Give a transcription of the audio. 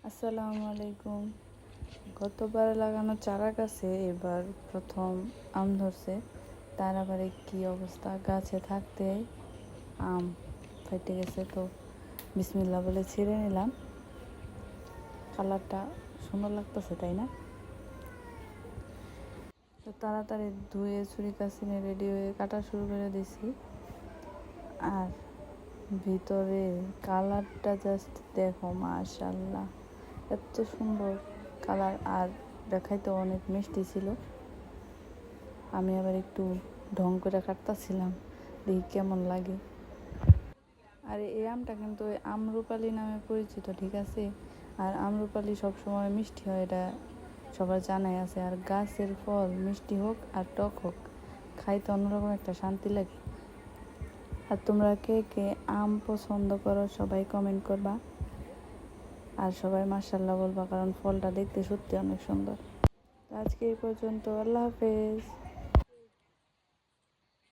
আসসালামু আলাইকুম। গতবার লাগানো চারা গাছে এবার প্রথম আম ধরছে। তার আবার কি অবস্থা, গাছে থাকতে আম ফেটে গেছে। তো বিসমিল্লাহ বলে ছিঁড়ে নিলাম। কালারটা সুন্দর লাগতেছে, তাই না? তো তাড়াতাড়ি ধুয়ে ছুরি কাছিনে রেডি হয়ে কাটা শুরু করে দিছি। আর ভিতরে কালারটা জাস্ট দেখো, মাশাআল্লাহ, এত সুন্দর কালার। আর দেখাইতে অনেক মিষ্টি ছিল। আমি আবার একটু ঢং করে কাটতেছিলাম, দেখি কেমন লাগে। আর এই আমটা কিন্তু আমরুপালি নামে পরিচিত, ঠিক আছে? আর আমরুপালি সবসময় মিষ্টি হয়, এটা সবার জানাই আছে। আর গাছের ফল মিষ্টি হোক আর টক হোক, খাইতে অন্যরকম একটা শান্তি লাগে। আর তোমরা কে কে আম পছন্দ করো সবাই কমেন্ট করবা। আর সবাই মাশাআল্লাহ বলবা, কারণ ফলটা দেখতে সত্যি অনেক সুন্দর। আজকে এই পর্যন্ত। আল্লাহ হাফেজ।